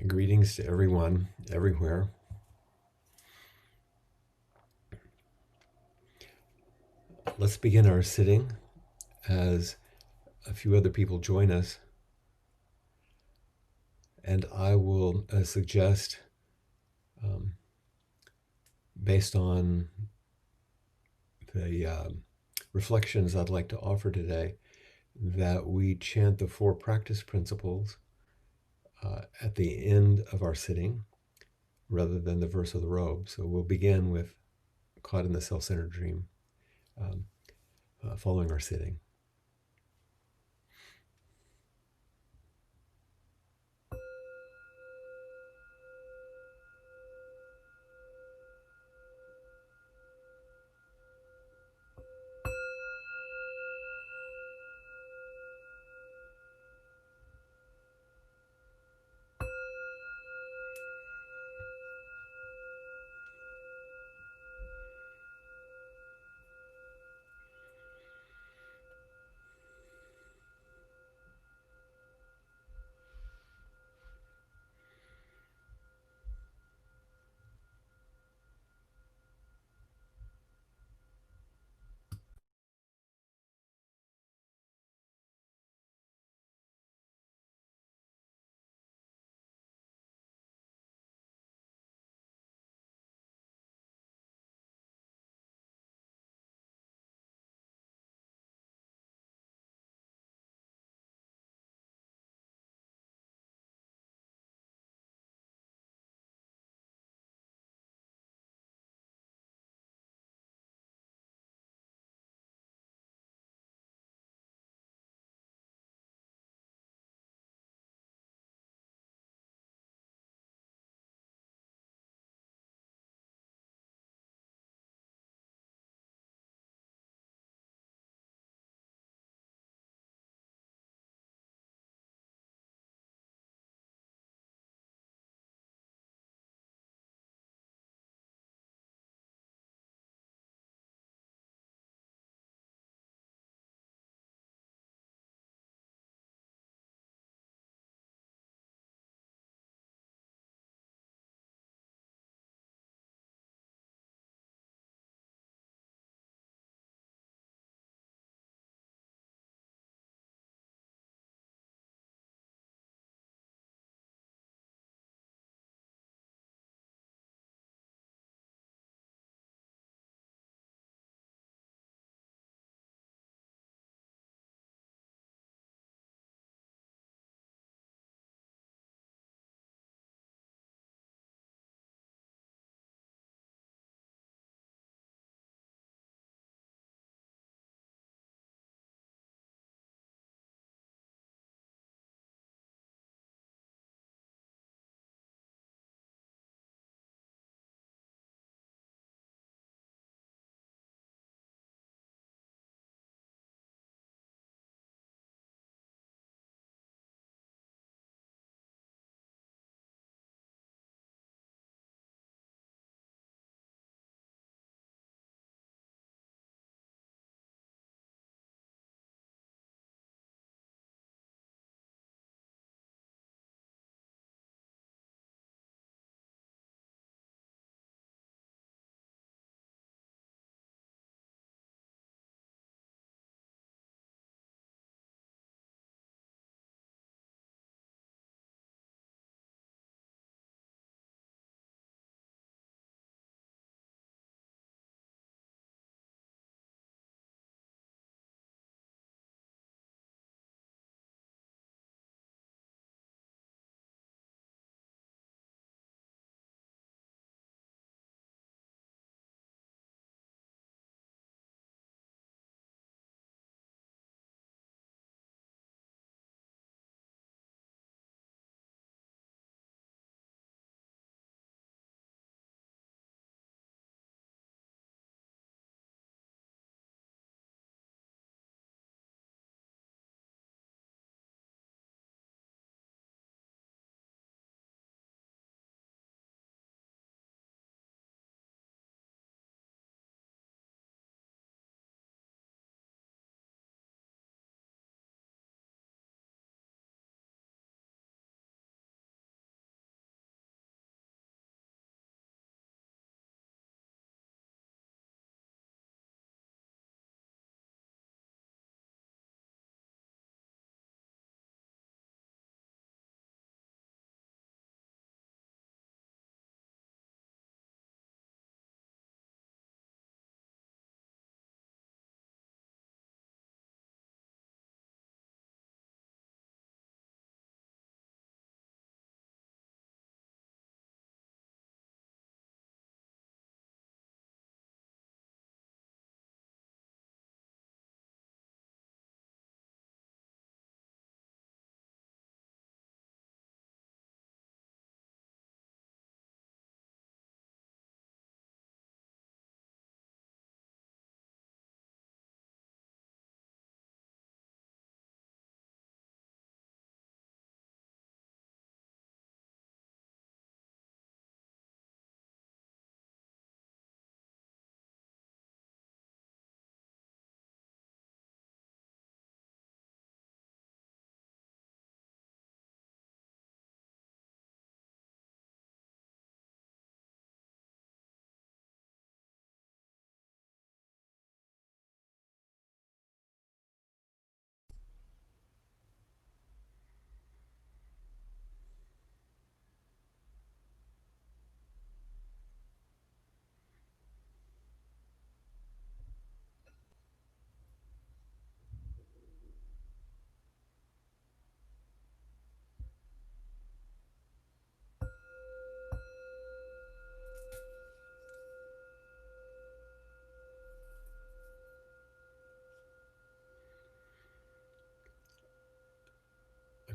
Greetings to everyone, everywhere. Let's begin our sitting as a few other people join us. And I will suggest, based on the reflections I'd like to offer today, that we chant the 4 practice principles at the end of our sitting rather than the verse of the robe. So we'll begin with Caught in the Self-Centered Dream, following our sitting.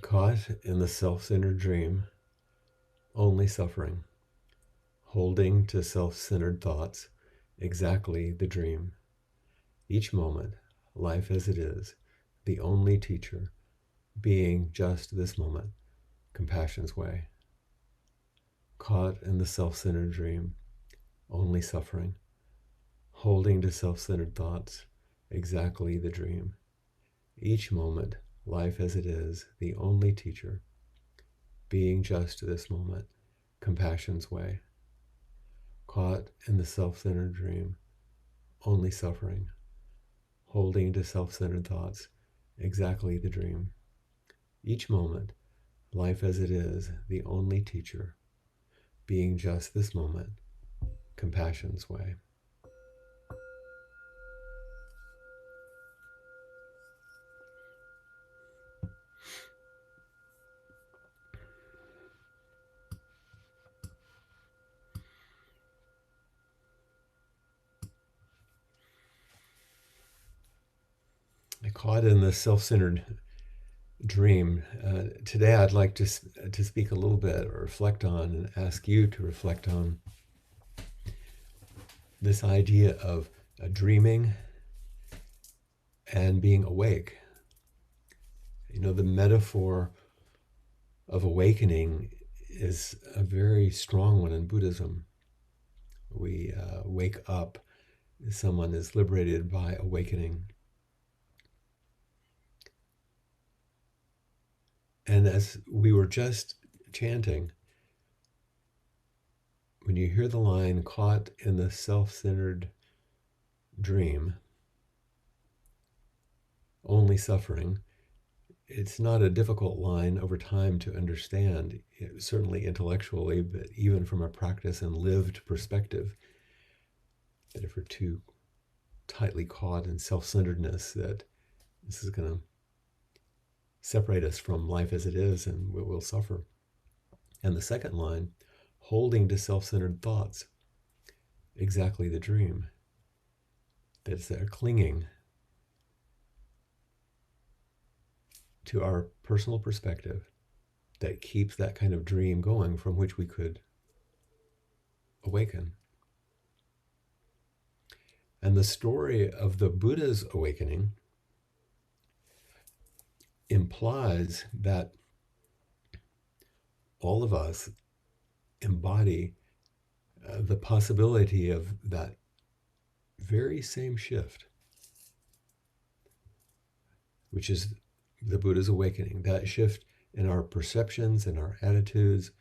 Caught in the self-centered dream, only suffering, holding to self-centered thoughts, exactly the dream. Each moment, life as it is, the only teacher, being just this moment, compassion's way. Caught in the self-centered dream, only suffering, holding to self-centered thoughts, exactly the dream. Each moment, life as it is, the only teacher, being just this moment, compassion's way. Caught in the self-centered dream, only suffering, holding to self-centered thoughts, exactly the dream. Each moment, life as it is, the only teacher, being just this moment, compassion's way. Caught in the self-centered dream. Today I'd like to speak a little bit or reflect on and ask you to reflect on this idea of dreaming and being awake. You know, the metaphor of awakening is a very strong one in Buddhism. We wake up, someone is liberated by awakening. And as we were just chanting, when you hear the line, caught in the self-centered dream, only suffering, it's not a difficult line over time to understand, certainly intellectually, but even from a practice and lived perspective, that if we're too tightly caught in self-centeredness, that this is going to separate us from life as it is and we'll suffer. And the second line, holding to self-centered thoughts, exactly the dream. That's that clinging to our personal perspective that keeps that kind of dream going from which we could awaken. And the story of the Buddha's awakening implies that all of us embody the possibility of that very same shift, which is the Buddha's awakening, that shift in our perceptions and our attitudes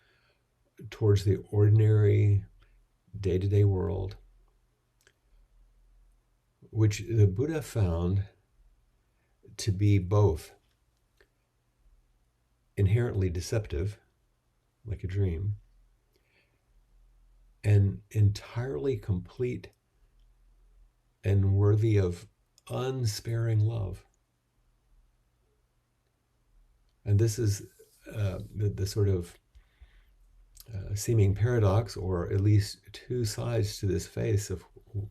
towards the ordinary day-to-day world, which the Buddha found to be both inherently deceptive, like a dream, and entirely complete and worthy of unsparing love. And this is the sort of seeming paradox, or at least two sides to this face of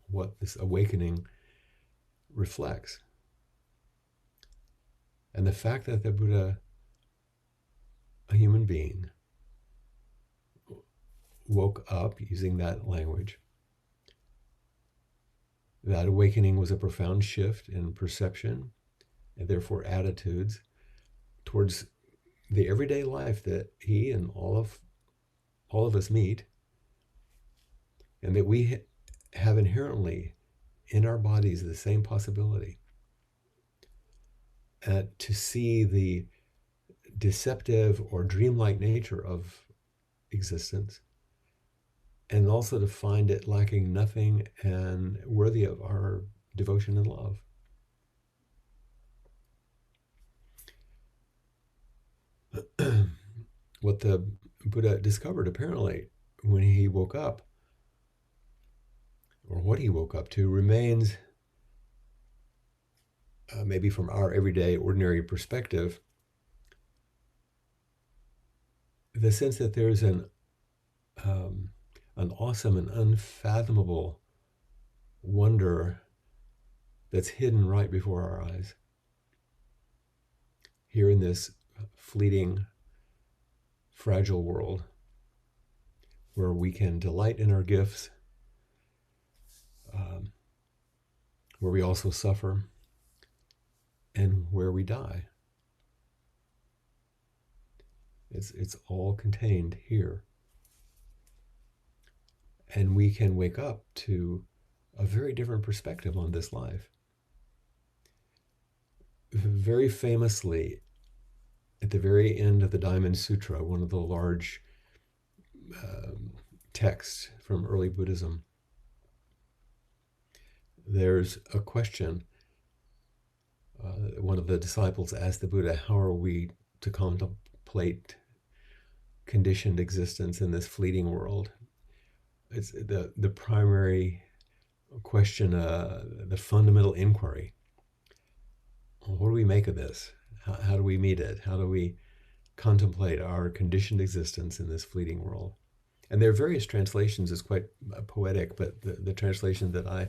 what this awakening reflects. And the fact that the Buddha, a human being, woke up using that language, that awakening was a profound shift in perception and therefore attitudes towards the everyday life that he and all of us meet, and that we have inherently in our bodies the same possibility. To see the deceptive or dreamlike nature of existence, and also to find it lacking nothing and worthy of our devotion and love. What the Buddha discovered apparently when he woke up, or what he woke up to, remains, maybe from our everyday ordinary perspective, the sense that there's an awesome and unfathomable wonder that's hidden right before our eyes. Here in this fleeting, fragile world where we can delight in our gifts, um, where we also suffer, and where we die. It's all contained here. And we can wake up to a very different perspective on this life. Very famously, at the very end of the Diamond Sutra, one of the large um, texts from early Buddhism, there's a question. One of the disciples asked the Buddha, how are we to contemplate conditioned existence in this fleeting world? It's the primary question, the fundamental inquiry. What do we make of this? How do we meet it? How do we contemplate our conditioned existence in this fleeting world? And there are various translations. It's quite poetic, but the translation that I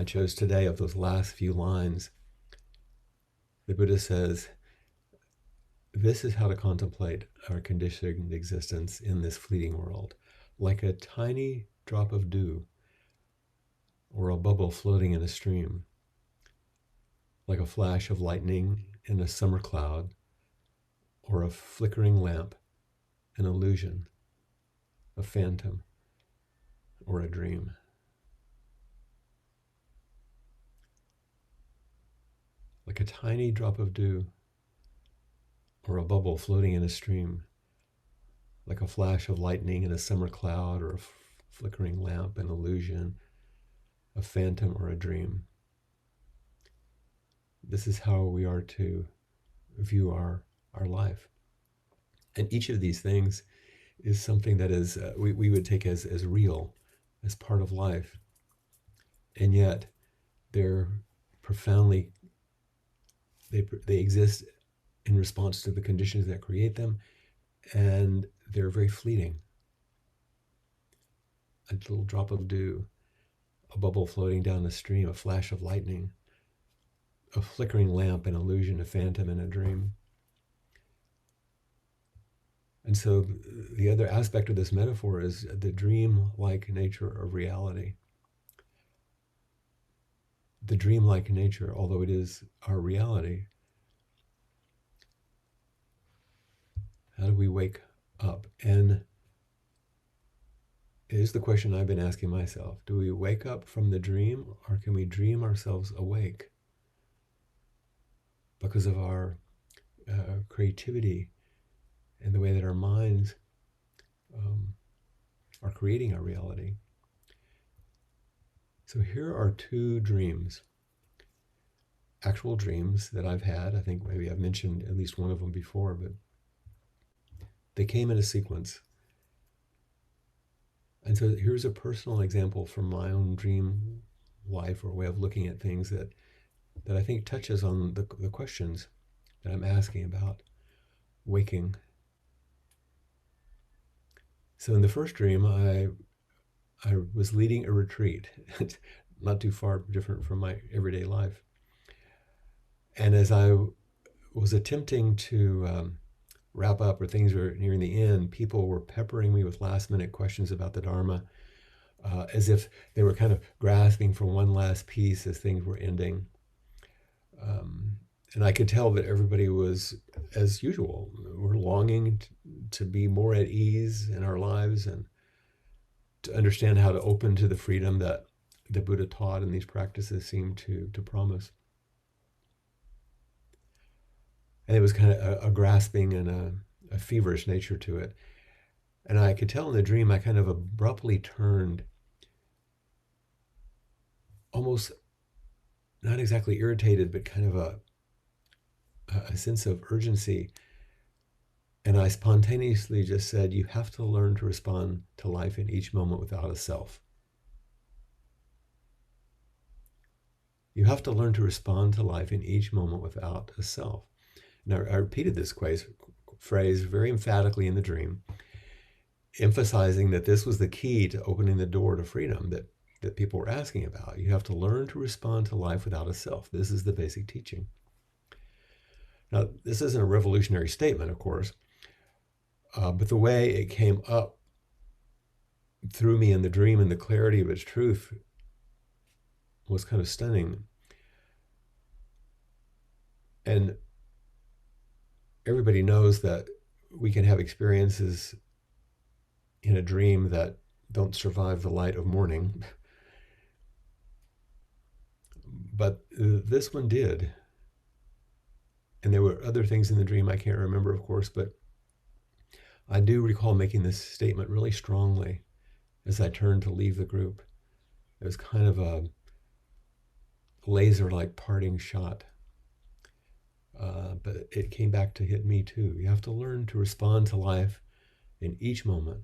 chose today of those last few lines, the Buddha says, this is how to contemplate our conditioned existence in this fleeting world, like a tiny drop of dew or a bubble floating in a stream, like a flash of lightning in a summer cloud, or a flickering lamp, an illusion, a phantom, or a dream. Like a tiny drop of dew, or a bubble floating in a stream, like a flash of lightning in a summer cloud, or a flickering lamp, an illusion, a phantom, or a dream. This is how we are to view our life. And each of these things is something that is we would take as real, as part of life. And yet they're profoundly, they exist in response to the conditions that create them, and they're very fleeting. A little drop of dew, a bubble floating down the stream, a flash of lightning, a flickering lamp, an illusion, a phantom, and a dream. And so the other aspect of this metaphor is the dream-like nature of reality. The dream-like nature, although it is our reality, how do we wake up? And it is the question I've been asking myself. Do we wake up from the dream, or can we dream ourselves awake? Because of our creativity and the way that our minds are creating our reality. So here are two dreams, actual dreams that I've had. I think maybe I've mentioned at least one of them before, but they came in a sequence. And so here's a personal example from my own dream life, or way of looking at things that I think touches on the questions that I'm asking about waking. So in the first dream, I was leading a retreat, not too far different from my everyday life. And as I was attempting to wrap up, or things were nearing the end, people were peppering me with last-minute questions about the Dharma, as if they were kind of grasping for one last piece as things were ending. And I could tell that everybody was, as usual, we're longing to be more at ease in our lives, and to understand how to open to the freedom that the Buddha taught and these practices seem to promise. And it was kind of a grasping and a feverish nature to it. And I could tell in the dream, I kind of abruptly turned, almost not exactly irritated, but kind of a sense of urgency. And I spontaneously just said, you have to learn to respond to life in each moment without a self. You have to learn to respond to life in each moment without a self. Now, I repeated this phrase very emphatically in the dream, emphasizing that this was the key to opening the door to freedom that people were asking about. You have to learn to respond to life without a self. This is the basic teaching. Now, this isn't a revolutionary statement, of course, but the way it came up through me in the dream and the clarity of its truth was kind of stunning. And everybody knows that we can have experiences in a dream that don't survive the light of morning, but this one did. And there were other things in the dream I can't remember, of course, but I do recall making this statement really strongly as I turned to leave the group. It was kind of a laser like parting shot. But it came back to hit me too. You have to learn to respond to life in each moment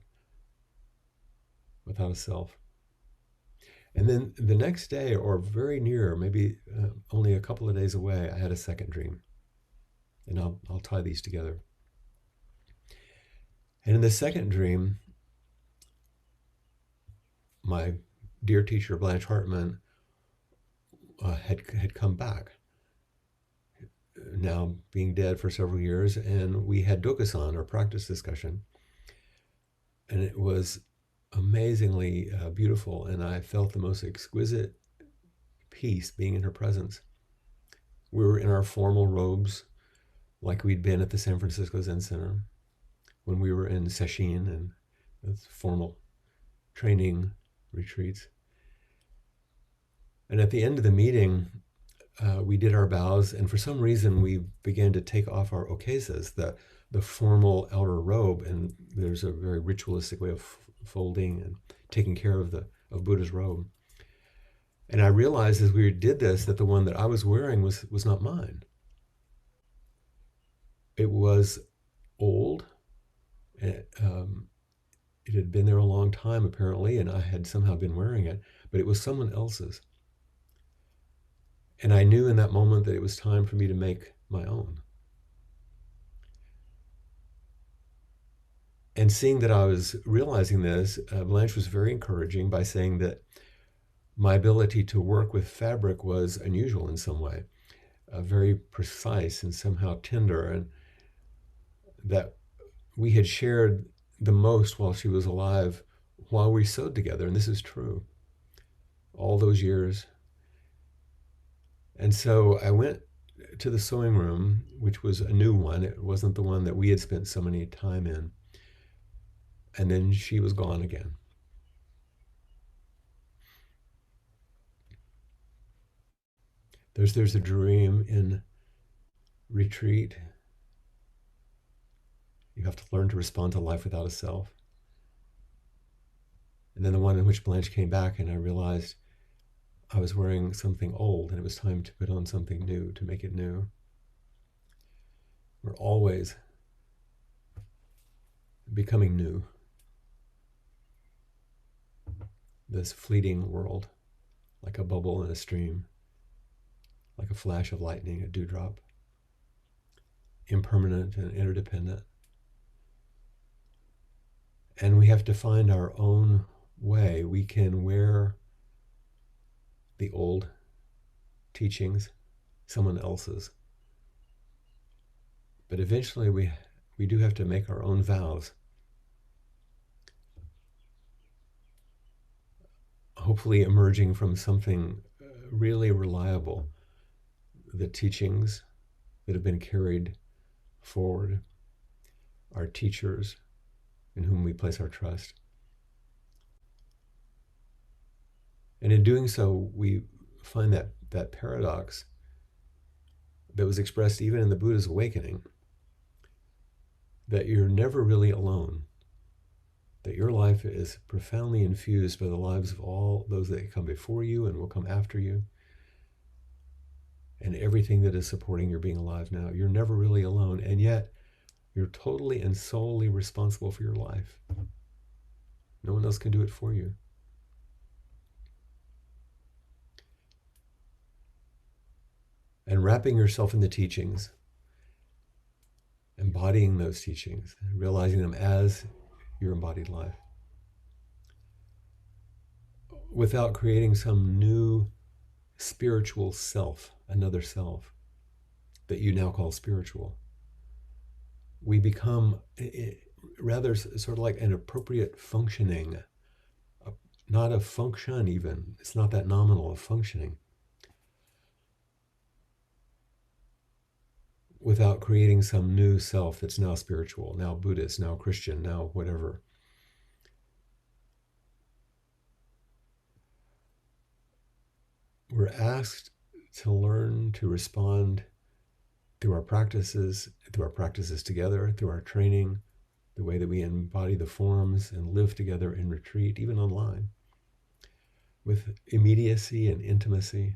without a self. And then the next day, or very near, maybe only a couple of days away, I had a second dream. And I'll tie these together. And in the second dream, my dear teacher, Blanche Hartman, had come back, now being dead for several years, and we had Dokusan, or practice discussion. And it was amazingly beautiful, and I felt the most exquisite peace being in her presence. We were in our formal robes, like we'd been at the San Francisco Zen Center when we were in Sesshin and formal training retreats. And at the end of the meeting, we did our bows, and for some reason we began to take off our okezas, the formal outer robe, and there's a very ritualistic way of folding and taking care of Buddha's robe. And I realized as we did this that the one that I was wearing was not mine. It was old. It had been there a long time apparently, and I had somehow been wearing it, but it was someone else's. And I knew in that moment that it was time for me to make my own. And seeing that I was realizing this, Blanche was very encouraging by saying that my ability to work with fabric was unusual in some way, very precise and somehow tender, and that we had shared the most while she was alive, while we sewed together. And this is true. All those years. And so I went to the sewing room, which was a new one. It wasn't the one that we had spent so many time in. And then she was gone again. There's a dream in retreat. You have to learn to respond to life without a self. And then the one in which Blanche came back, and I realized I was wearing something old, and it was time to put on something new, to make it new. We're always becoming new. This fleeting world, like a bubble in a stream, like a flash of lightning, a dewdrop, impermanent and interdependent. And we have to find our own way. We can wear the old teachings, someone else's. But eventually we do have to make our own vows. Hopefully emerging from something really reliable, the teachings that have been carried forward, our teachers in whom we place our trust. And in doing so, we find that paradox that was expressed even in the Buddha's awakening, that you're never really alone, that your life is profoundly infused by the lives of all those that come before you and will come after you, and everything that is supporting your being alive now. You're never really alone, and yet you're totally and solely responsible for your life. No one else can do it for you. And wrapping yourself in the teachings, embodying those teachings, realizing them as your embodied life, without creating some new spiritual self, another self. that you now call spiritual. We become rather sort of like an appropriate functioning, not a function even. It's not that nominal of functioning, without creating some new self that's now spiritual, now Buddhist, now Christian, now whatever. We're asked to learn to respond through our practices together, through our training, the way that we embody the forms and live together in retreat, even online, with immediacy and intimacy.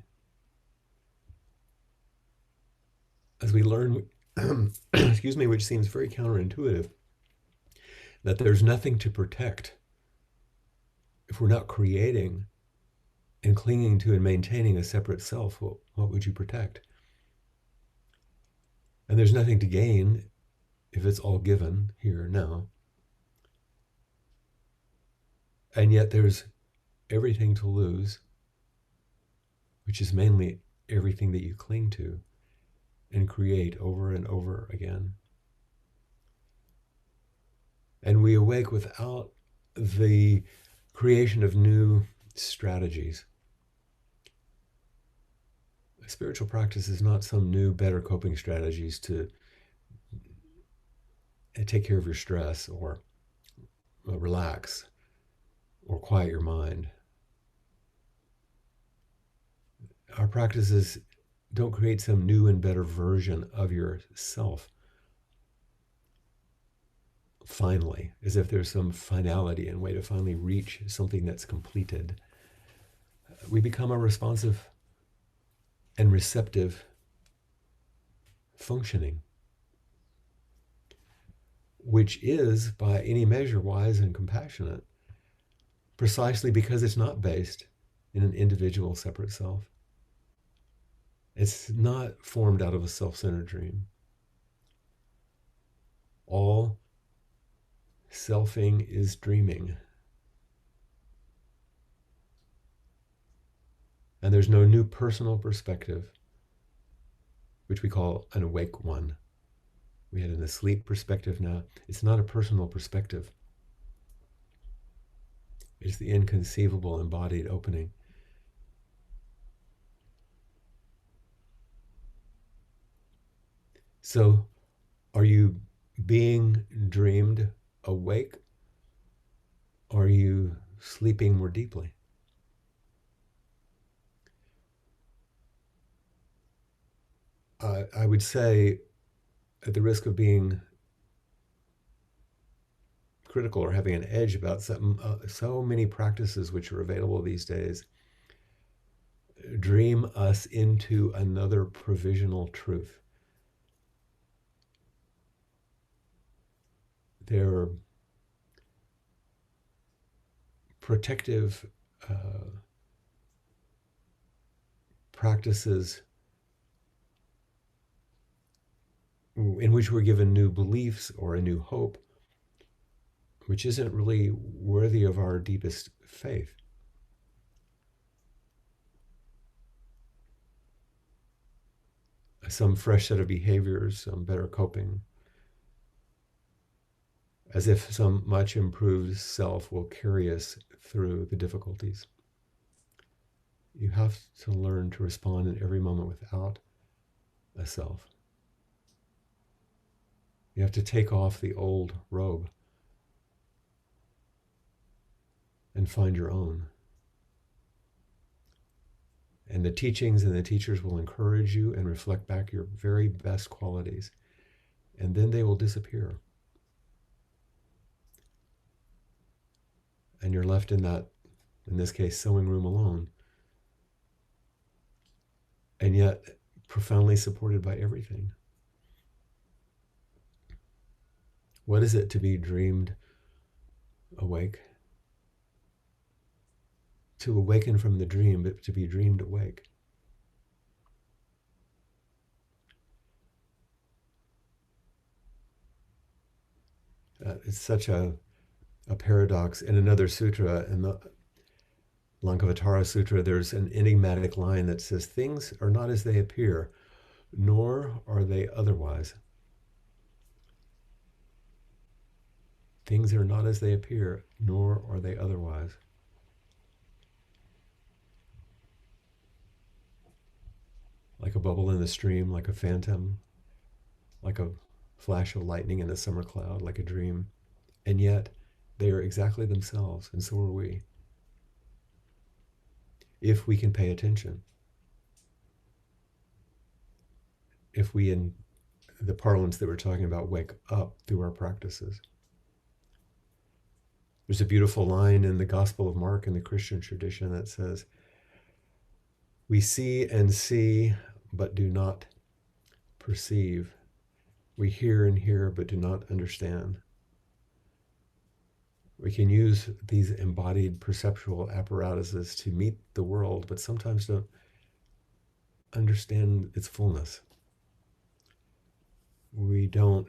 As we learn, excuse me, which seems very counterintuitive, that there's nothing to protect. If we're not creating and clinging to and maintaining a separate self, what would you protect? And there's nothing to gain if it's all given here now. And yet there's everything to lose, which is mainly everything that you cling to and create over and over again. And we awake without the creation of new strategies. A spiritual practice is not some new, better coping strategies to take care of your stress or relax or quiet your mind. Our practices don't create some new and better version of yourself. Finally, as if there's some finality and way to finally reach something that's completed. We become a responsive and receptive functioning, which is, by any measure, wise and compassionate, precisely because it's not based in an individual separate self. It's not formed out of a self-centered dream. All selfing is dreaming. And there's no new personal perspective, which we call an awake one. We had an asleep perspective now. It's not a personal perspective. It's the inconceivable embodied opening. So, are you being dreamed awake? Or are you sleeping more deeply? I would say, at the risk of being critical or having an edge about so many practices which are available these days, dream us into another provisional truth. They're protective practices in which we're given new beliefs or a new hope, which isn't really worthy of our deepest faith. Some fresh set of behaviors, some better coping, as if some much improved self will carry us through the difficulties. You have to learn to respond in every moment without a self. You have to take off the old robe and find your own. And the teachings and the teachers will encourage you and reflect back your very best qualities. And then they will disappear. And you're left in that, in this case, sewing room alone. And yet profoundly supported by everything. What is it to be dreamed awake? To awaken from the dream, but to be dreamed awake. It's such a paradox. In another sutra, in the Lankavatara Sutra, there's an enigmatic line that says, things are not as they appear. nor are they otherwise. Things are not as they appear, nor are they otherwise. Like a bubble in the stream, like a phantom, like a flash of lightning in a summer cloud, like a dream. And yet, they are exactly themselves, and so are we, if we can pay attention. If we, in the parlance that we're talking about, wake up through our practices. There's a beautiful line in the Gospel of Mark in the Christian tradition that says, "We see and see, but do not perceive. We hear and hear, but do not understand." We can use these embodied perceptual apparatuses to meet the world, but sometimes don't understand its fullness. We don't,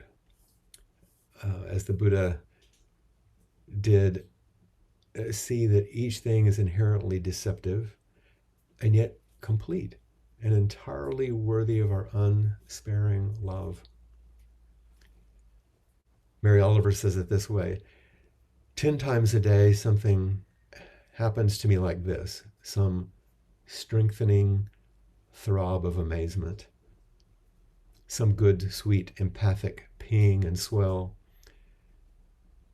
as the Buddha did, see that each thing is inherently deceptive and yet complete and entirely worthy of our unsparing love. Mary Oliver says it this way: 10 times a day, something happens to me like this, some strengthening throb of amazement, some good, sweet, empathic ping and swell.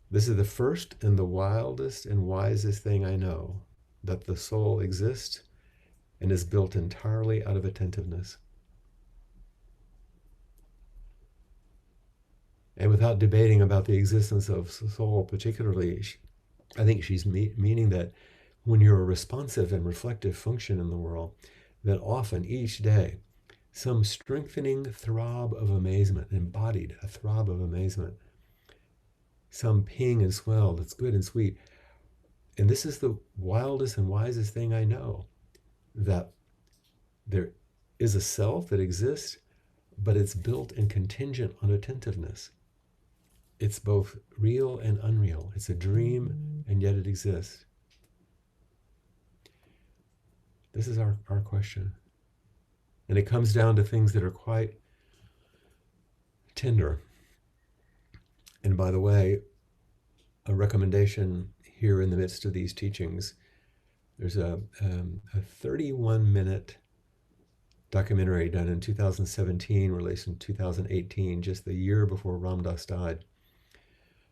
This is the first and the wildest and wisest thing I know, that the soul exists and is built entirely out of attentiveness. And without debating about the existence of soul particularly, I think she's meaning that when you're a responsive and reflective function in the world, that often each day, some strengthening throb of amazement, embodied a throb of amazement, some ping and swell that's good and sweet. And this is the wildest and wisest thing I know, that there is a self that exists, but it's built and contingent on attentiveness. It's both real and unreal. It's a dream, and yet it exists. This is our question. And it comes down to things that are quite tender. And by the way, a recommendation here in the midst of these teachings, there's a 31-minute documentary done in 2017, released in 2018, just the year before Ram Dass died.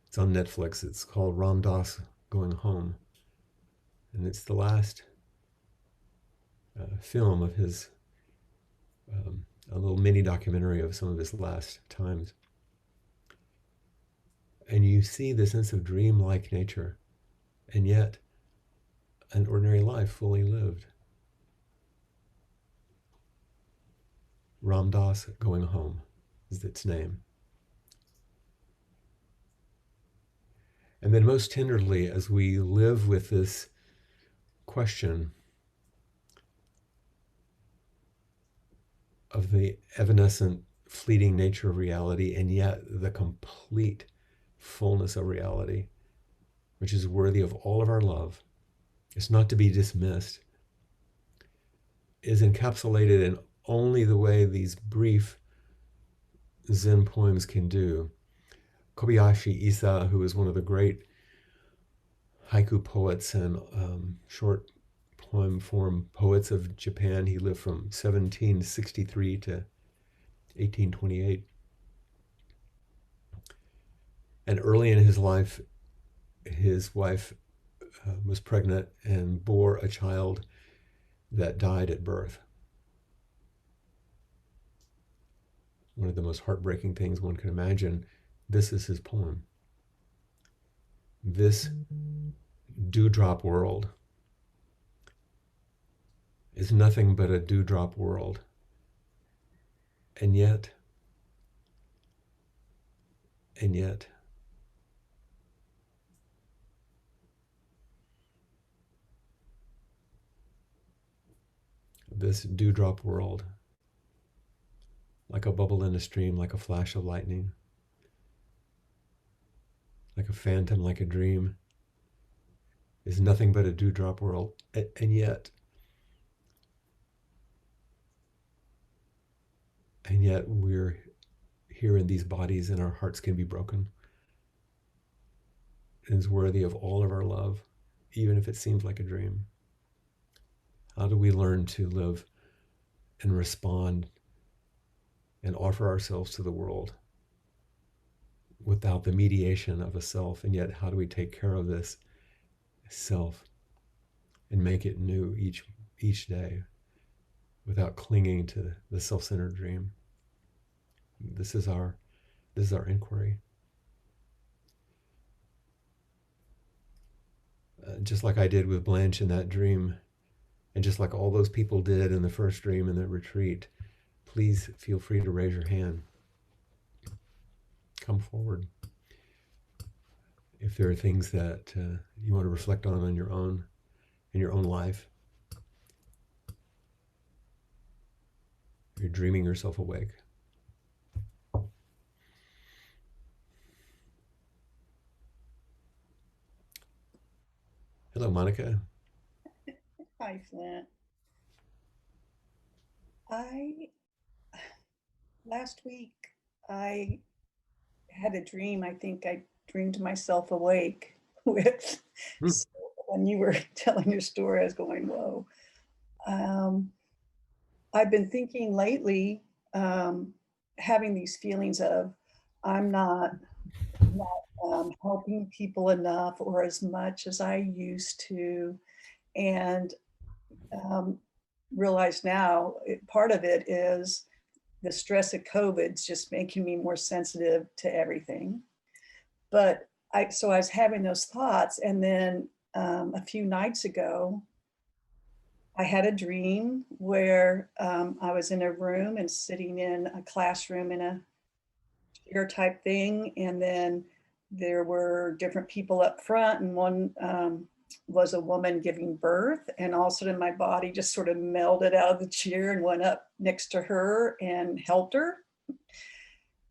It's on Netflix. It's called Ram Dass Going Home. And it's the last film of his, a little mini documentary of some of his last times. And you see the sense of dream-like nature, and yet an ordinary life fully lived. Ram Dass Going Home is its name. And then most tenderly, as we live with this question of the evanescent, fleeting nature of reality, and yet the complete fullness of reality, which is worthy of all of our love, it's not to be dismissed, is encapsulated in only the way these brief Zen poems can do. Kobayashi Isa, who is one of the great haiku poets and short poem form poets of Japan, he lived from 1763 to 1828. And early in his life, his wife was pregnant and bore a child that died at birth. One of the most heartbreaking things one can imagine. This is his poem. This dewdrop world is nothing but a dewdrop world. And yet, this dewdrop world, like a bubble in a stream, like a flash of lightning, like a phantom, like a dream, is nothing but a dewdrop world. And yet, and yet we're here in these bodies and our hearts can be broken, and is worthy of all of our love, even if it seems like a dream. How do we learn to live and respond and offer ourselves to the world without the mediation of a self? And yet, how do we take care of this self and make it new each day without clinging to the self-centered dream? This is our inquiry. Just like I did with Blanche in that dream, and just like all those people did in the first dream in the retreat, please feel free to raise your hand. Come forward. If there are things that you want to reflect on your own, in your own life, you're dreaming yourself awake. Hello, Monica. Hi, Flint. I last week I had a dream. I think I dreamed myself awake with. Hmm. So when you were telling your story, I was going, "Whoa!" Um, I've been thinking lately, having these feelings of I'm not helping people enough or as much as I used to, and um, realize now part of it is the stress of COVID's just making me more sensitive to everything. But I was having those thoughts, and then a few nights ago, I had a dream where I was in a room and sitting in a classroom in a chair type thing, and then there were different people up front, and one was a woman giving birth, and all of a sudden my body just sort of melded out of the chair and went up next to her and helped her.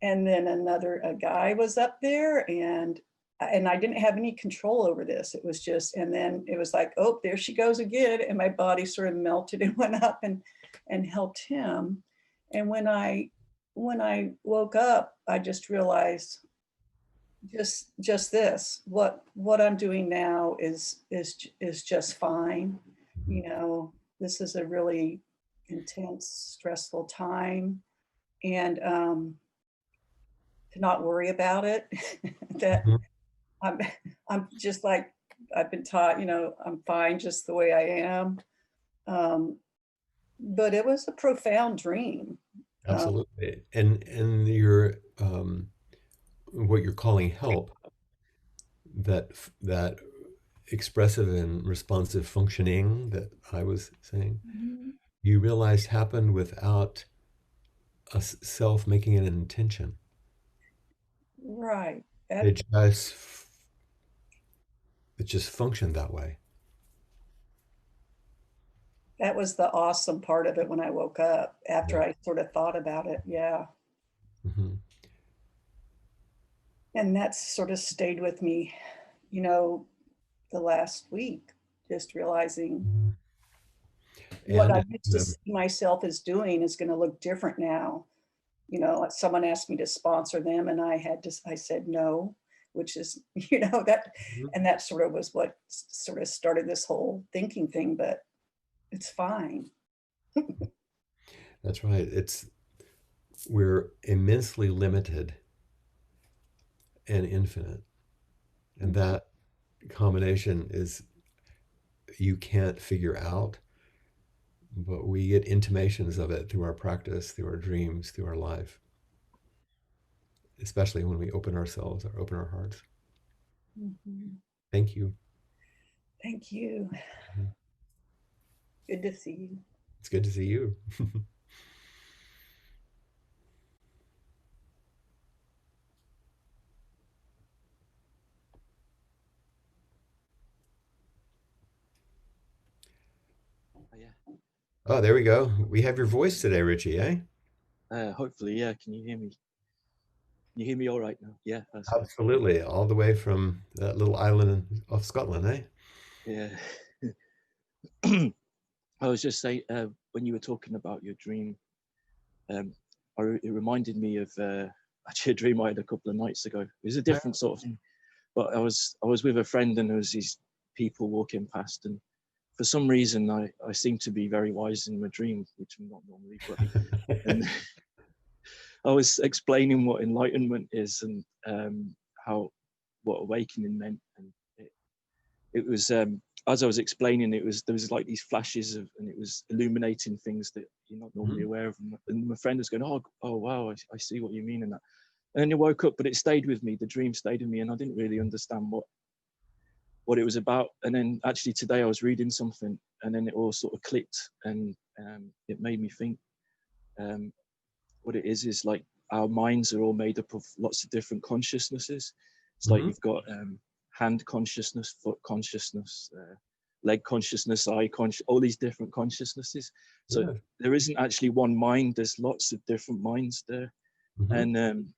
And then another a guy was up there, and I didn't have any control over this. It was just, and then it was like, oh, there she goes again, and my body sort of melted and went up and helped him. And when I woke up, I just realized just this, what I'm doing now is just fine. You know, this is a really intense, stressful time, and to not worry about it. That Mhm. I'm I'm just like I've been taught, I'm fine just the way I am. Um, but it was a profound dream. Uh, Absolutely. And your what you're calling help, that expressive and responsive functioning that I was saying, Mhm. you realized happened without a self making an intention. Right. That It just it just functioned that way. that was the awesome part of it when I woke up Yeah. after I sort of thought about it. Yeah. Hmm. And that's sort of stayed with me, you know, the last week, just realizing what And I used to see myself as doing is going to look different now. Someone asked me to sponsor them, and I said no, which is, that, and that sort of was what sort of started this whole thinking thing, but it's fine. that's right. We're immensely limited and infinite, and that combination is you can't figure out, but we get intimations of it through our practice, through our dreams, through our life, especially when we open ourselves or open our hearts. Mhm. Thank you. Thank you. Mhm. Good to see you. It's good to see you. Oh, yeah. Oh, there we go. We have your voice today, Richie, eh? Hopefully, yeah. Can you hear me? Can you hear me all right now? Yeah, that's good. Absolutely. All the way from that little island of Scotland, eh? Yeah. I was just saying when you were talking about your dream, um, it reminded me of actually a dream I had a couple of nights ago. It was a different sort of thing, but I was with a friend, and there was these people walking past, and for some reason I seemed to be very wise in my dream, which I'm not normally, but and I was explaining what enlightenment is, and how what awakening meant, and it was as I was explaining, there was like these flashes of, and it was illuminating things that you're not normally aware of. And my friend was going, oh wow, I see what you mean, and that. And then I woke up, but it stayed with me. The dream stayed with me, and I didn't really understand what it was about. And then actually today I was reading something, and then it all sort of clicked, and it made me think. What it is like our minds are all made up of lots of different consciousnesses. It's like you've got hand consciousness, foot consciousness, leg consciousness, eye conscious, all these different consciousnesses. So there isn't actually one mind. There's lots of different minds there. And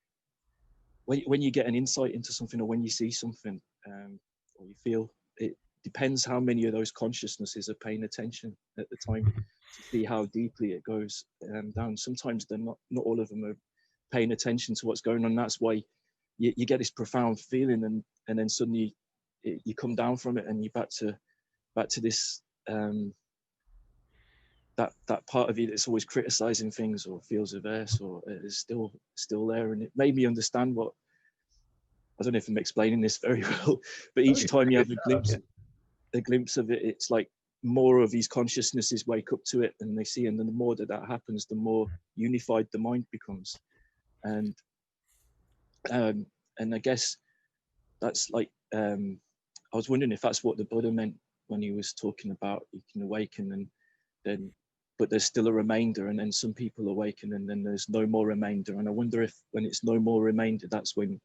when you get an insight into something, or when you see something, or you feel, it depends how many of those consciousnesses are paying attention at the time to see how deeply it goes down. Sometimes they're not all of them are paying attention to what's going on. That's why you get this profound feeling, and then suddenly you come down from it, and you're back to this that part of you that's always criticizing things, or feels averse, or is still there. And it made me understand what, I don't know if I'm explaining this very well, but each time you have a glimpse of it, it's like more of these consciousnesses wake up to it, and they see, and then the more that happens, the more unified the mind becomes. And I guess that's like, I was wondering if that's what the Buddha meant when he was talking about you can awaken, and then, but there's still a remainder, and then some people awaken, and then there's no more remainder. And I wonder if when it's no more remainder, that's when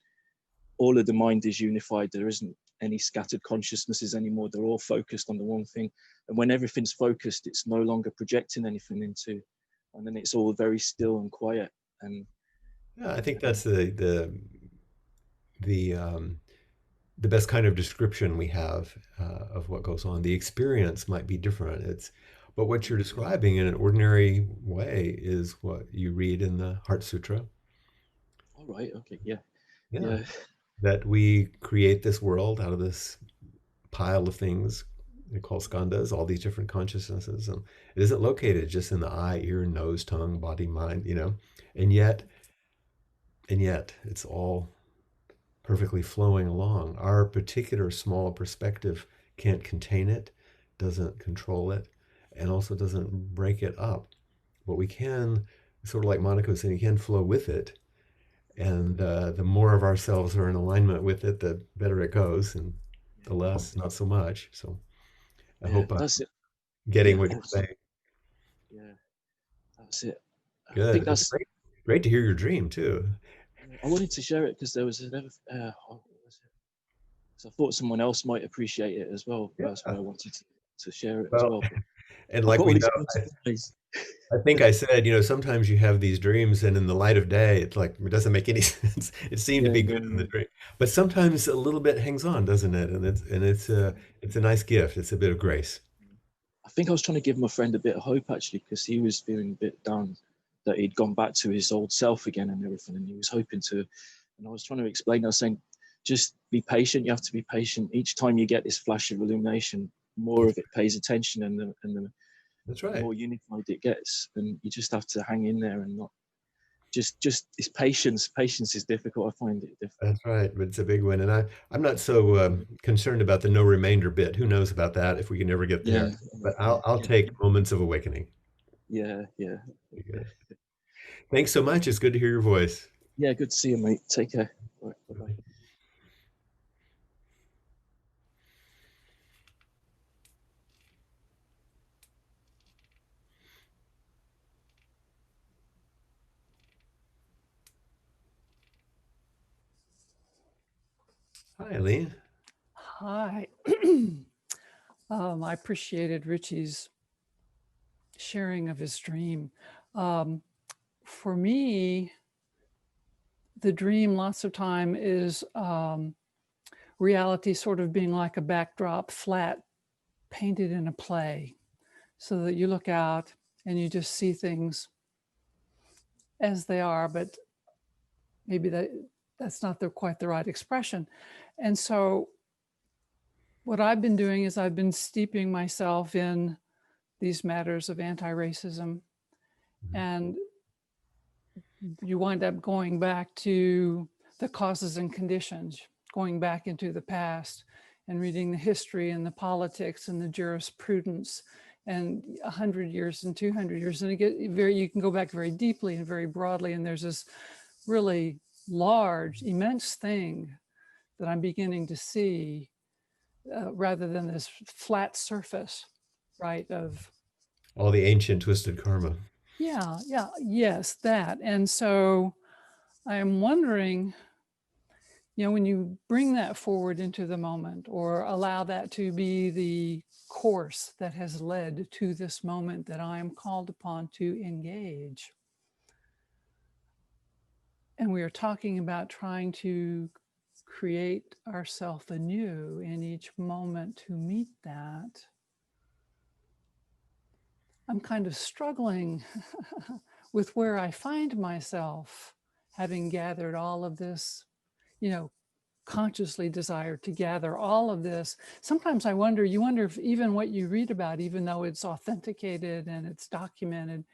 all of the mind is unified. There isn't any scattered consciousnesses anymore. They're all focused on the one thing. And when everything's focused, it's no longer projecting anything into, and then it's all very still and quiet. And yeah, I think that's the best kind of description we have of what goes on. The experience might be different. But what you're describing in an ordinary way is what you read in the Heart Sutra. All right. Okay. Yeah. Yeah. That we create this world out of this pile of things they call skandhas, all these different consciousnesses. And it isn't located just in the eye, ear, nose, tongue, body, mind, and yet it's all perfectly flowing along. Our particular small perspective can't contain it, doesn't control it, and also doesn't break it up. But we can, sort of like Monica was saying, you can flow with it. And the more of ourselves are in alignment with it, the better it goes, and the less, not so much. So I hope I'm that's it. getting Yeah, what you're awesome. saying. Yeah, that's it. I think Good. It's that's great to hear your dream too. I wanted to share it because there was another. What was it? So I thought someone else might appreciate it as well. Yeah. That's why I wanted to share it as Well, well. But and I've like got all we these know, butterflies. I think I said, sometimes you have these dreams, and in the light of day, it's like it doesn't make any sense. It seemed to Yeah, be no, good in the no. dream, but sometimes a little bit hangs on, doesn't it? And it's a nice gift. It's a bit of grace. I think I was trying to give my friend a bit of hope actually, because he was feeling a bit down that he'd gone back to his old self again and everything, and he was hoping to. And I was trying to explain. I was saying, just be patient. You have to be patient. Each time you get this flash of illumination, more of it pays attention, and That's the right. more unified it gets. And you just have to hang in there and not just it's patience. Patience is difficult. I find it difficult. That's right, but it's a big one, and I'm not so concerned about the no remainder bit. Who knows about that if we can ever get Yeah, there? But I'll yeah, take moments of awakening. yeah, yeah, Good. Thanks so much. It's good to hear your voice. yeah. Good to see you, mate. Take care. All right, bye bye. Hi, Eileen. Hi. I appreciated Richie's sharing of his dream. For me, the dream lots of time is reality sort of being like a backdrop, flat, painted in a play, so that you look out and you just see things as they are, but maybe that's not quite the right expression. And so what I've been doing is I've been steeping myself in these matters of anti-racism, and you wind up going back to the causes and conditions, going back into the past and reading the history and the politics and the jurisprudence and 100 years and 200 years. And you can go back very deeply and very broadly. And there's this really large, immense thing that I'm beginning to see rather than this flat surface, right, of all the ancient twisted karma. Yes, that. And so I'm wondering, when you bring that forward into the moment or allow that to be the course that has led to this moment that I am called upon to engage. And we are talking about trying to create ourselves anew in each moment to meet that. I'm kind of struggling with where I find myself, having gathered all of this, consciously desired to gather all of this. Sometimes you wonder if even what you read about, even though it's authenticated and it's documented,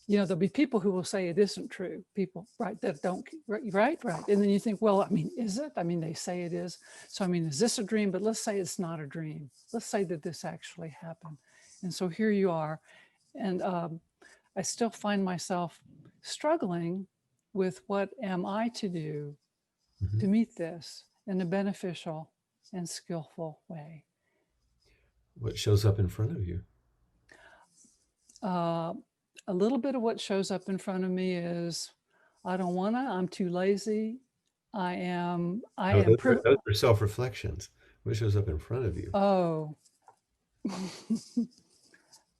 there'll be people who will say it isn't true. People, right, that don't, right. And then you think, well, is it? They say it is. So, is this a dream? But let's say it's not a dream. Let's say that this actually happened. And so here you are. And I still find myself struggling with what am I to do to meet this in a beneficial and skillful way. What shows up in front of you? A little bit of what shows up in front of me is, I don't want to, I'm too lazy. Those are self-reflections. What shows up in front of you? Oh.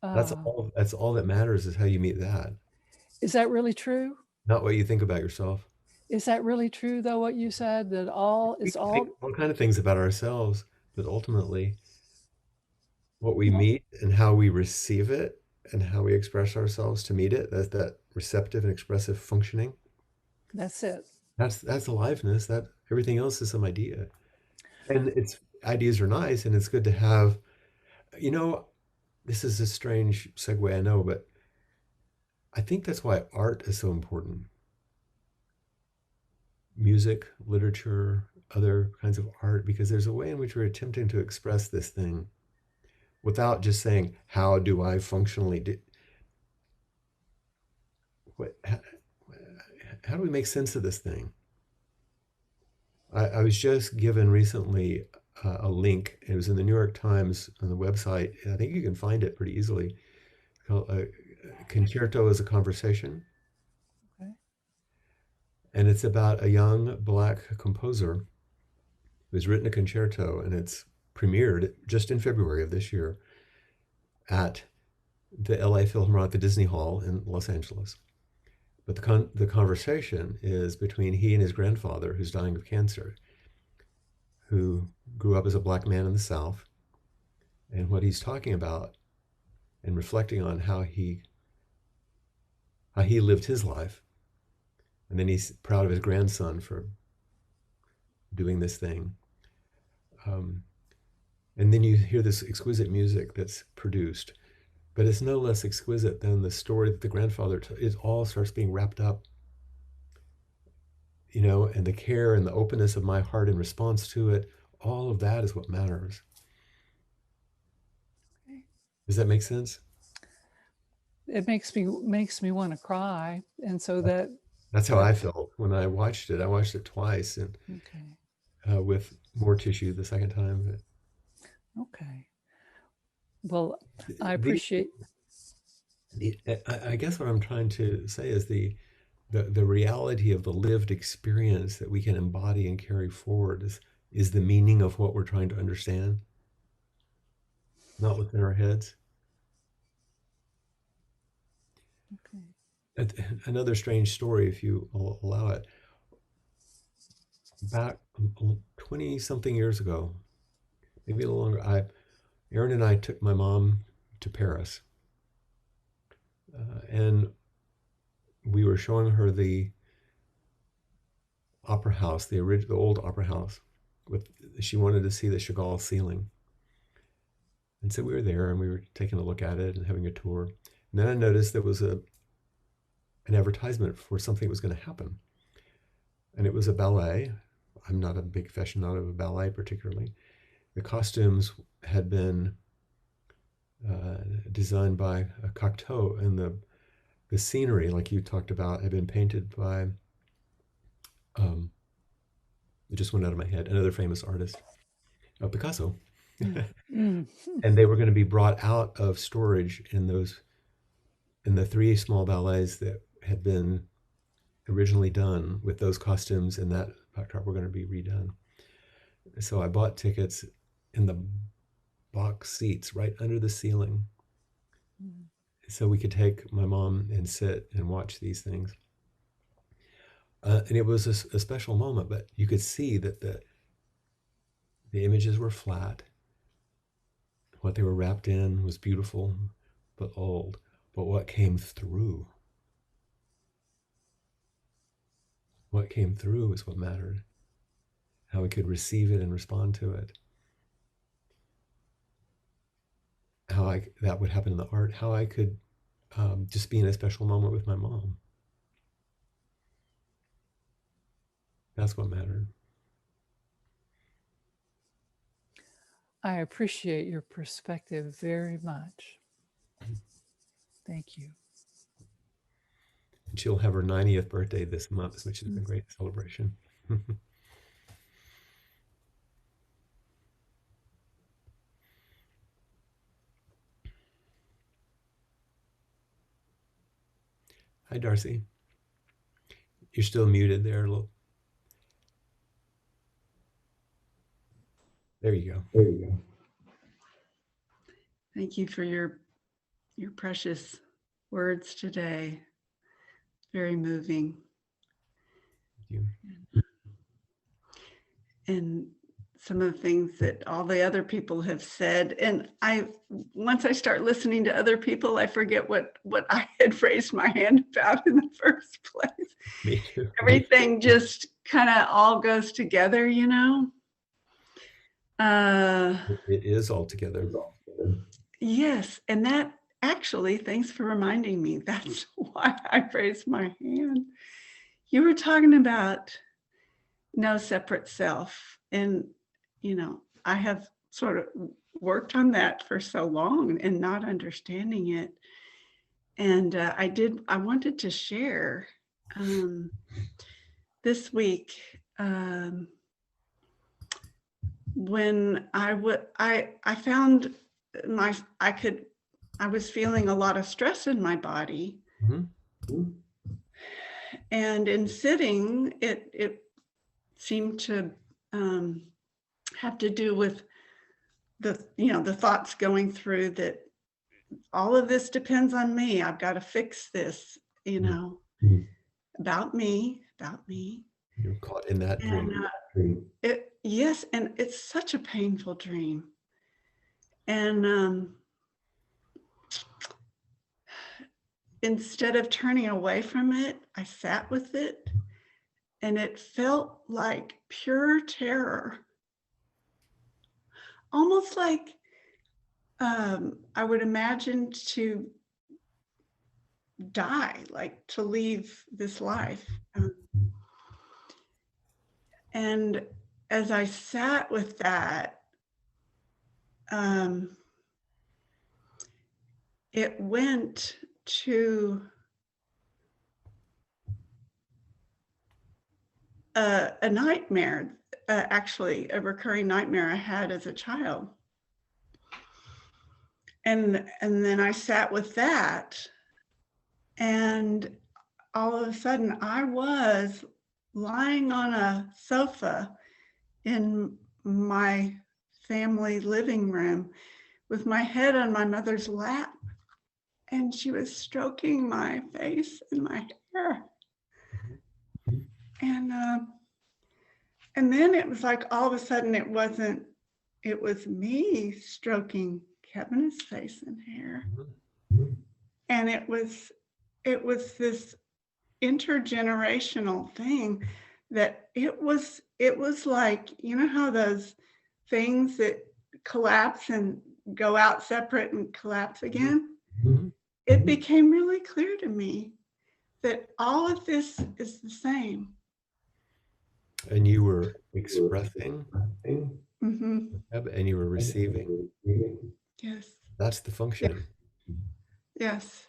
That's all that matters, is how you meet that. Is that really true? Not what you think about yourself. Is that really true, though, what you said, that all kind of things about ourselves, but ultimately what we meet and how we receive it and how we express ourselves to meet it, that receptive and expressive functioning. That's it. That's aliveness. That everything else is some idea. And ideas are nice, and it's good to have, this is a strange segue, I know, but I think that's why art is so important. Music, literature, other kinds of art, because there's a way in which we're attempting to express this thing without just saying, how do I functionally do? How do we make sense of this thing? I was just given recently a link. It was in the New York Times on the website. I think you can find it pretty easily. It's called Concerto as a Conversation. Okay. And it's about a young Black composer who's written a concerto, and it's premiered just in February of this year at the LA Philharmonic at the Disney Hall in Los Angeles. But the conversation is between he and his grandfather, who's dying of cancer, who grew up as a Black man in the South, and what he's talking about and reflecting on how he lived his life. And then he's proud of his grandson for doing this thing. And then you hear this exquisite music that's produced, but it's no less exquisite than the story that the grandfather it all starts being wrapped up, and the care and the openness of my heart in response to it. All of that is what matters. Okay. Does that make sense? It makes me want to cry. And so that's how I felt when I watched it. I watched it twice, and with more tissue the second time. But okay. Well, I appreciate. I guess what I'm trying to say is the reality of the lived experience that we can embody and carry forward is the meaning of what we're trying to understand, not within our heads. Okay. Another strange story, if you allow it. Back 20 something years ago, maybe a little longer, Erin and I took my mom to Paris. And we were showing her the opera house, the old opera house. She wanted to see the Chagall ceiling, and so we were there and we were taking a look at it and having a tour. And then I noticed there was an advertisement for something that was going to happen, and it was a ballet. I'm not a big aficionado of ballet particularly. The costumes had been designed by a Cocteau, and the scenery, like you talked about, had been painted by it just went out of my head, another famous artist, Picasso. Mm. And they were going to be brought out of storage in the three small ballets that had been originally done with those costumes and that backdrop were going to be redone. So I bought tickets in the box seats right under the ceiling, so we could take my mom and sit and watch these things. And it was a special moment, but you could see that the images were flat. What they were wrapped in was beautiful, but old. But what came through is what mattered. How I could receive it and respond to it. How that would happen in the art. How I could just be in a special moment with my mom. That's what mattered. I appreciate your perspective very much. Thank you. And she'll have her 90th birthday this month, which is a great celebration. Hi, Darcy. You're still muted there. Look. There you go. There you go. Thank you for your precious words today. Very moving. Thank you. And some of the things that all the other people have said. And once I start listening to other people, I forget what I had raised my hand about in the first place. Me too. Everything just kind of all goes together, you know? It is all together. Yes. And that actually, thanks for reminding me, that's why I raised my hand. You were talking about no separate self. And, you know, I have sort of worked on that for so long and not understanding it. And I wanted to share this week when I found I was feeling a lot of stress in my body. Mm-hmm. And in sitting, it seemed to have to do with the thoughts going through that all of this depends on me. I've got to fix this, mm-hmm. about me. You're caught in that dream. Yes, and it's such a painful dream. And instead of turning away from it, I sat with it, and it felt like pure terror. Almost like I would imagine to die, like to leave this life. And as I sat with that, it went to a nightmare, actually a recurring nightmare I had as a child. And then I sat with that, and all of a sudden I was lying on a sofa in my family living room with my head on my mother's lap, and she was stroking my face and my hair. And then it was like all of a sudden it was me stroking Kevin's face and hair. And it was this intergenerational thing that it was like, you know how those things that collapse and go out separate and collapse again? Mhm. It became really clear to me that all of this is the same. And you were expressing Mm-hmm. and you were receiving. Yes. That's the Yeah. functioning. Yes.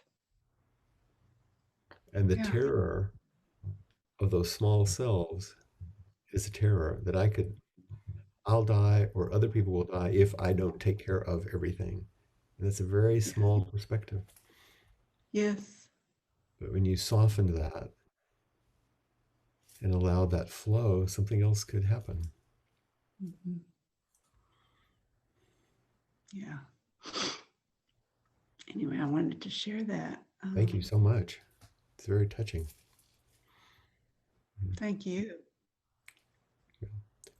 And the Yeah. terror of those small selves is a terror that I'll die or other people will die if I don't take care of everything. And it's a very small perspective. Yes. But when you softened that and allowed that flow, something else could happen. Mm-hmm. Yeah. Anyway, I wanted to share that. Thank you so much. It's very touching. Thank you.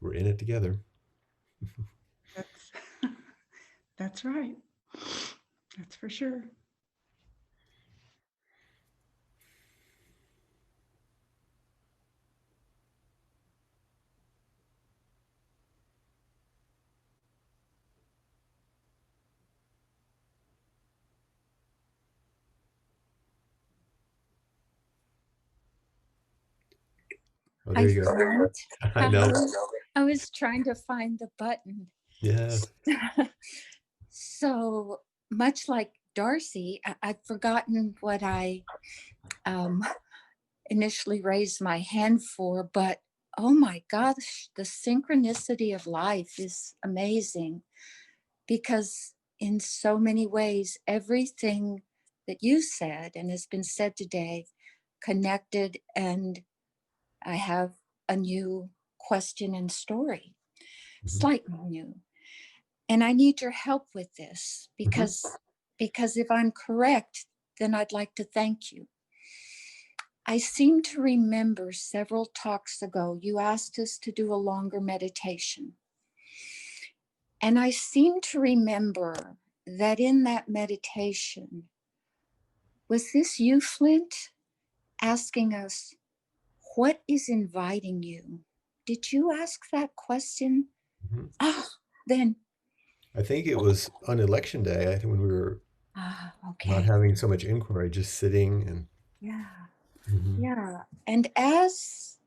We're in it together. That's that's right. That's for sure. Oh, Hi, there you go. Flint. I know. I was trying to find the button. Yes. So much like Darcy, I'd forgotten what I um, initially raised my hand for, but oh my gosh, the synchronicity of life is amazing because in so many ways, everything that you said and has been said today connected, and I have a new question and story, Mhm. slightly new. And I need your help with this Mhm. because if I'm correct, then I'd like to thank you. I seem to remember several talks ago, you asked us to do a longer meditation. And I seem to remember that in that meditation, was this you, Flint, asking us, what is inviting you? Did you ask that question? Mhm. Ah, then, I think it was on election day, I think when we were not okay. having so much inquiry, just sitting and Yeah. Mhm. Yeah. And as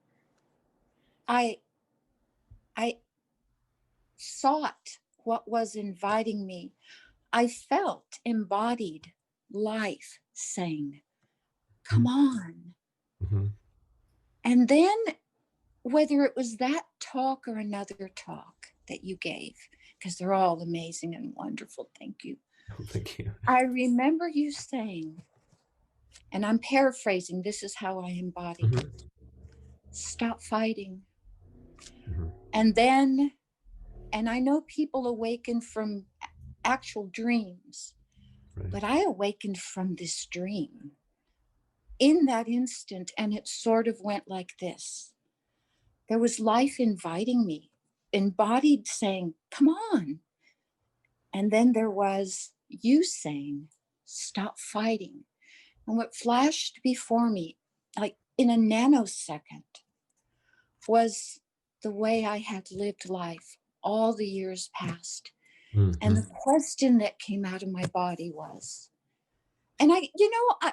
I I sought what was inviting me, I felt embodied life saying, come on. Mhm. And then whether it was that talk or another talk that you gave, because they're all amazing and wonderful, thank you. Oh, thank you. I remember you saying, and I'm paraphrasing, this is how I embodied Mhm. it. Stop fighting. Mhm. And then, and I know people awaken from actual dreams, Right. but I awakened from this dream in that instant, and it sort of went like this. There was life inviting me, embodied saying, come on. And then there was you saying, stop fighting. And what flashed before me, like in a nanosecond, was the way I had lived life all the years past. And Mhm. the question that came out of my body was, and I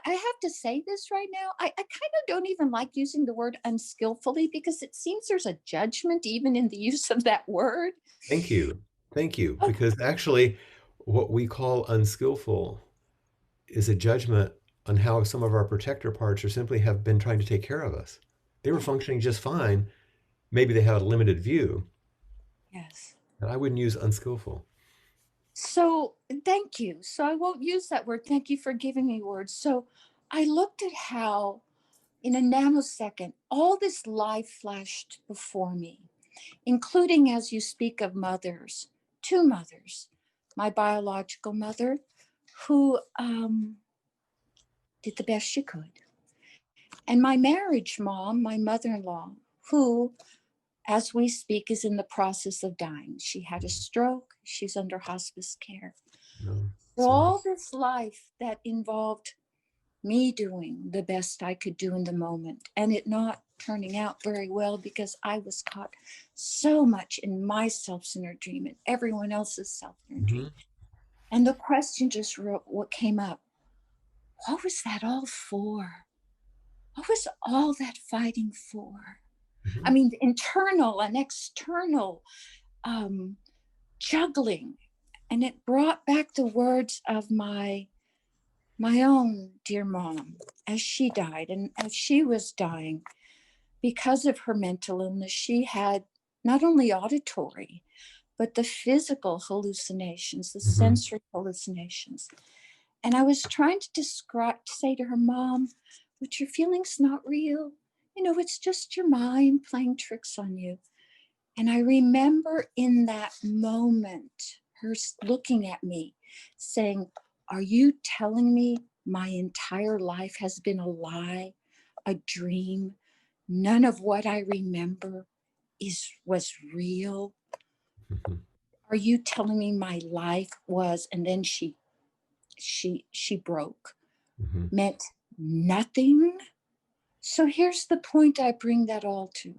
have to say this right now. I kind of don't even like using the word unskillfully because it seems there's a judgment even in the use of that word. Thank you. Thank you. Oh, Because actually, what we call unskillful is a judgment on how some of our protector parts are simply have been trying to take care of us. They were yeah, functioning just fine. Maybe they had a limited view, yes. but I wouldn't use unskillful. So thank you. So I won't use that word. Thank you for giving me words. So I looked at how in a nanosecond, all this life flashed before me, including as you speak of mothers, two mothers, my biological mother, who did the best she could, and my marriage mom, my mother in law, who, as we speak, is in the process of dying. She had a stroke, she's under hospice care. No, So sorry. all this life that involved me doing the best I could do in the moment, and it not turning out very well because I was caught so much in my self-centered dream and everyone else's self-centered Mm-hmm. dream. And the question just wrote what came up. What was that all for? What was all that fighting for? Mm-hmm. I mean, internal and external juggling. And it brought back the words of my own dear mom as she died. And as she was dying, because of her mental illness, she had not only auditory, but the physical hallucinations, the Mm-hmm. sensory hallucinations. And I was trying to describe, to say to her, Mom, but your feeling's not real. You know, it's just your mind playing tricks on you. And I remember in that moment, her looking at me saying, are you telling me my entire life has been a lie, a dream? None of what I remember was real. Mm-hmm. Are you telling me my life was, and then she broke, Mm-hmm. meant nothing? So here's the point I bring that all to.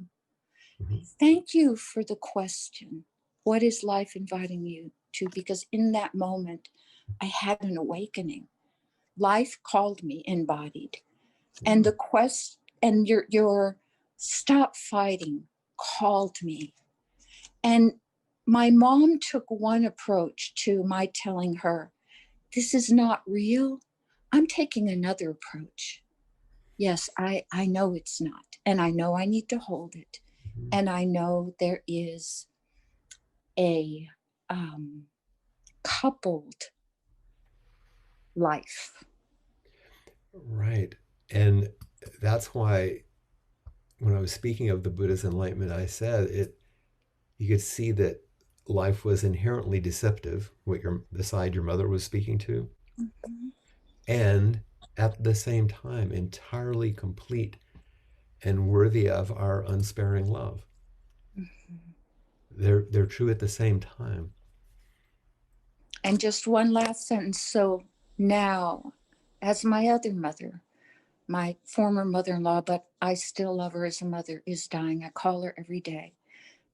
Mm-hmm. Thank you for the question. What is life inviting you to? Because in that moment, I had an awakening. Life called me embodied. And the quest and your stop fighting called me. And my mom took one approach to my telling her, this is not real. I'm taking another approach. Yes, I know it's not. And I know I need to hold it. Mm-hmm. And I know there is a coupled life. Right. And that's why when I was speaking of the Buddha's enlightenment, I said it, you could see that life was inherently deceptive, what the side your mother was speaking to, Mhm. and at the same time entirely complete and worthy of our unsparing love. Mhm. They're true at the same time. And just one last sentence. So now, as my other mother, my former mother in law, but I still love her as a mother, is dying, I call her every day.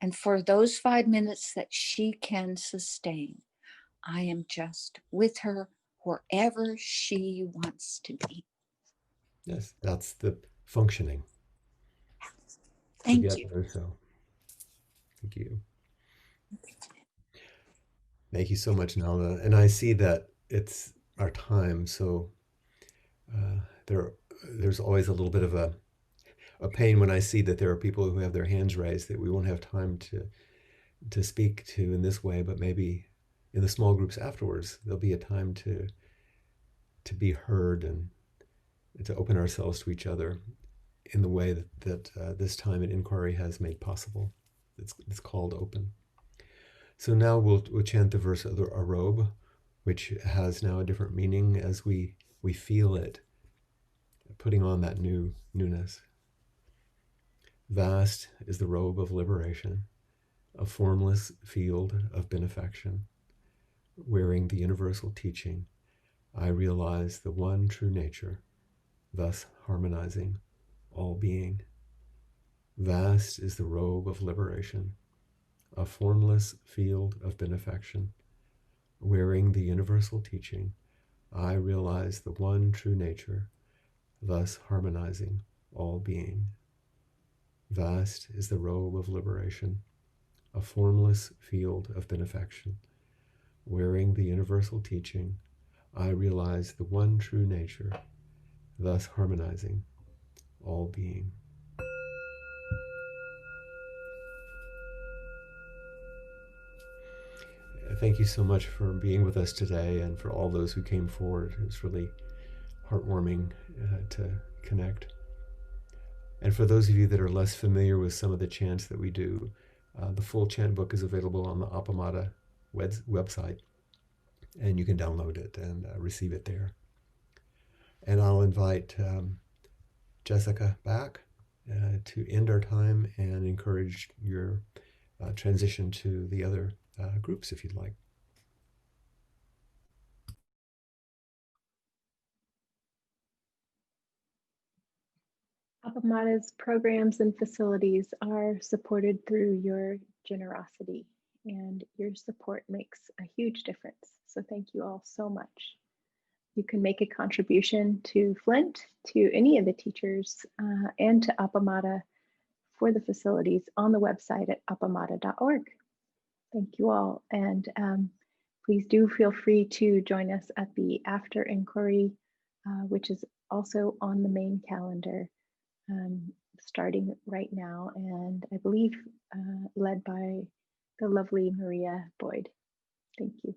And for those 5 minutes that she can sustain, I am just with her wherever she wants to be. Yes, that's the functioning Thank you. together. So thank you. Thank you so much, Nalda. And I see that it's our time, so uh, there there's always a little bit of a pain when I see that there are people who have their hands raised that we won't have time to speak to in this way, but maybe in the small groups afterwards there'll be a time to be heard and to open ourselves to each other in the way that this time in inquiry has made possible. It's called open. So now we'll chant the verse of the Arobe, which has now a different meaning as we feel it, putting on that newness. Vast is the robe of liberation, a formless field of benefaction. Wearing the universal teaching, I realize the one true nature, thus harmonizing all being. Vast is the robe of liberation, a formless field of benefaction. Wearing the universal teaching, I realize the one true nature, thus harmonizing all being. Vast is the robe of liberation, a formless field of benefaction. Wearing the universal teaching, I realize the one true nature, thus harmonizing all being. Thank you so much for being with us today and for all those who came forward. It was really heartwarming to connect. And for those of you that are less familiar with some of the chants that we do, the full chant book is available on the Appamada website, and you can download it and receive it there. And I'll invite Jessica back to end our time and encourage your transition to the other groups if you'd like. Appamata's programs and facilities are supported through your generosity, and your support makes a huge difference. So thank you all so much. You can make a contribution to Flint, to any of the teachers, and to Appamata for the facilities on the website at appamata.org. Thank you all. And please do feel free to join us at the after inquiry, which is also on the main calendar, starting right now, and I believe led by the lovely Maria Boyd. Thank you.